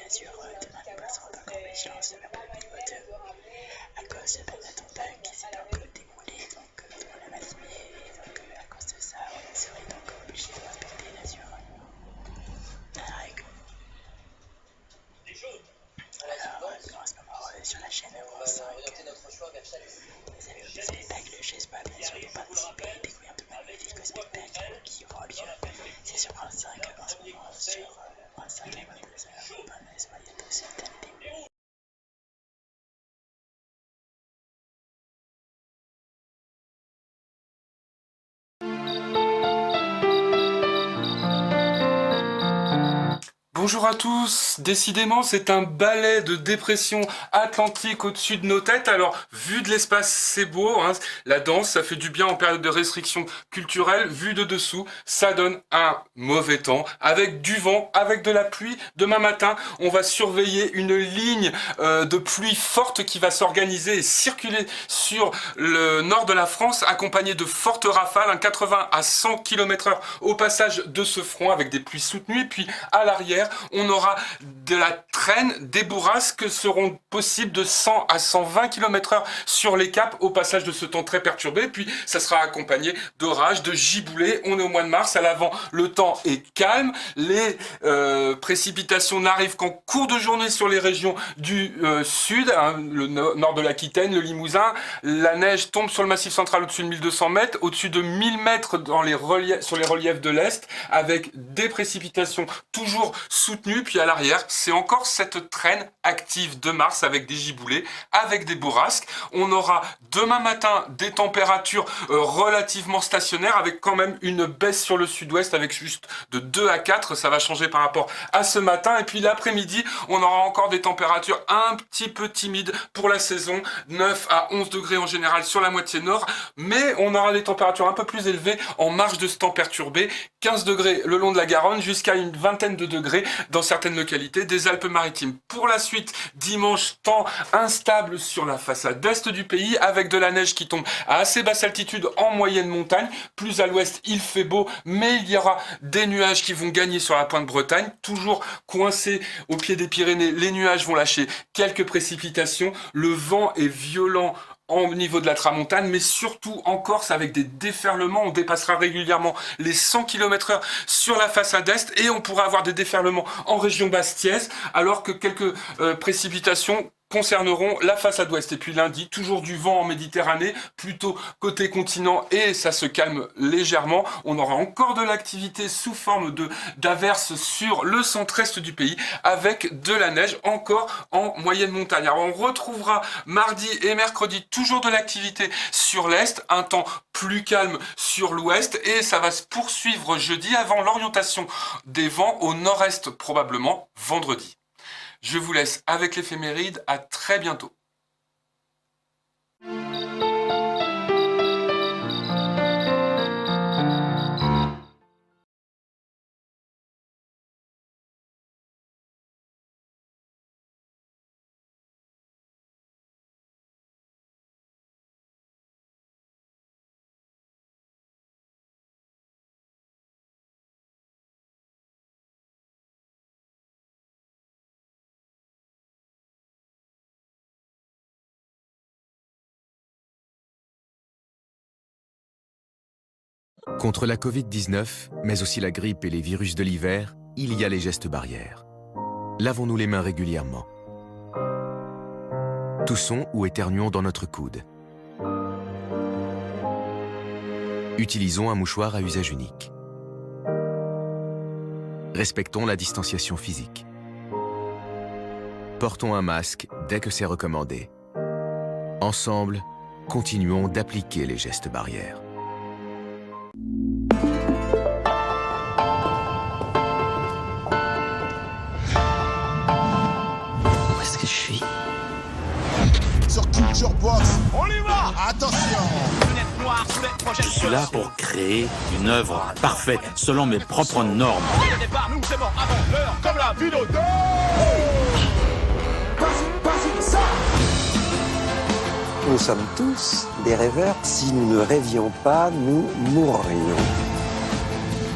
Azur, demain nous passerons donc en vigilance de la niveau 2 à cause d'un attentat qui s'est un peu déroulé donc dans la matinée et donc à cause de ça on serait donc obligé de respecter l'Azur à la règle. Alors nous en ce moment sur la chaîne France 5 vous savez pas que le GESPA bien sûr pour participer à la découverte de magnifiques spectacles qui auront lieu. C'est sur France 5 en ce moment sur France 5 avec les heures. Soyez tous fidèles. Bonjour à tous, décidément c'est un balai de dépression atlantique au-dessus de nos têtes. Alors vu de l'espace c'est beau, hein. La danse ça fait du bien en période de restriction culturelle. Vu de dessous ça donne un mauvais temps avec du vent, avec de la pluie. Demain matin on va surveiller une ligne de pluie forte qui va s'organiser et circuler sur le nord de la France accompagnée de fortes rafales, 80 à 100 km/h au passage de ce front avec des pluies soutenues. Puis à l'arrière on aura de la traîne, des bourrasques seront possibles de 100 à 120 km/h sur les caps au passage de ce temps très perturbé. Puis ça sera accompagné d'orages, de giboulées. On est au mois de mars, à l'avant le temps est calme. Les précipitations n'arrivent qu'en cours de journée sur les régions du sud, hein, le nord de l'Aquitaine, le Limousin. La neige tombe sur le massif central au-dessus de 1200 mètres, au-dessus de 1000 mètres sur les reliefs de l'Est, avec des précipitations toujours soutenues. Puis à l'arrière, c'est encore cette traîne active de mars avec des giboulées, avec des bourrasques. On aura demain matin des températures relativement stationnaires, avec quand même une baisse sur le sud-ouest, avec juste de 2 à 4. Ça va changer par rapport à ce matin. Et puis l'après-midi, on aura encore des températures un petit peu timides pour la saison, 9 à 11 degrés en général sur la moitié nord, mais on aura des températures un peu plus élevées en marge de ce temps perturbé, 15 degrés le long de la Garonne, jusqu'à une vingtaine de degrés dans certaines localités des Alpes-Maritimes. Pour la suite, dimanche, temps instable sur la façade est du pays, avec de la neige qui tombe à assez basse altitude en moyenne montagne. Plus à l'ouest, il fait beau, mais il y aura des nuages qui vont gagner sur la pointe Bretagne. Toujours coincés au pied des Pyrénées, les nuages vont lâcher quelques précipitations. Le vent est violent au niveau de la tramontane, mais surtout en Corse avec des déferlements. On dépassera régulièrement les 100 km/h sur la façade est et on pourra avoir des déferlements en région bastiaise, alors que quelques précipitations concerneront la façade ouest. Et puis lundi, toujours du vent en Méditerranée, plutôt côté continent, et ça se calme légèrement. On aura encore de l'activité sous forme d'averses sur le centre-est du pays, avec de la neige encore en moyenne montagne. Alors on retrouvera mardi et mercredi toujours de l'activité sur l'est, un temps plus calme sur l'ouest, et ça va se poursuivre jeudi avant l'orientation des vents au nord-est probablement vendredi. Je vous laisse avec l'éphéméride, à très bientôt. Contre la Covid-19, mais aussi la grippe et les virus de l'hiver, il y a les gestes barrières. Lavons-nous les mains régulièrement. Toussons ou éternuons dans notre coude. Utilisons un mouchoir à usage unique. Respectons la distanciation physique. Portons un masque dès que c'est recommandé. Ensemble, continuons d'appliquer les gestes barrières. Où est-ce que je suis? Sur Culture Box, On y va! attention! Je suis là pour créer une œuvre parfaite, selon mes propres normes. Au départ, nous, c'est mort avant l'heure, comme la vidéo. Nous sommes tous des rêveurs. Si nous ne rêvions pas, nous mourrions.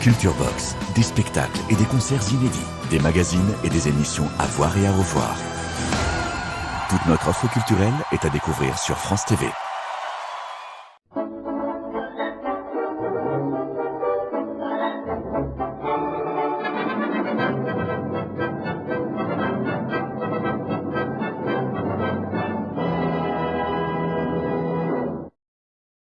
Culture Box, des spectacles et des concerts inédits, des magazines et des émissions à voir et à revoir. Toute notre offre culturelle est à découvrir sur France TV.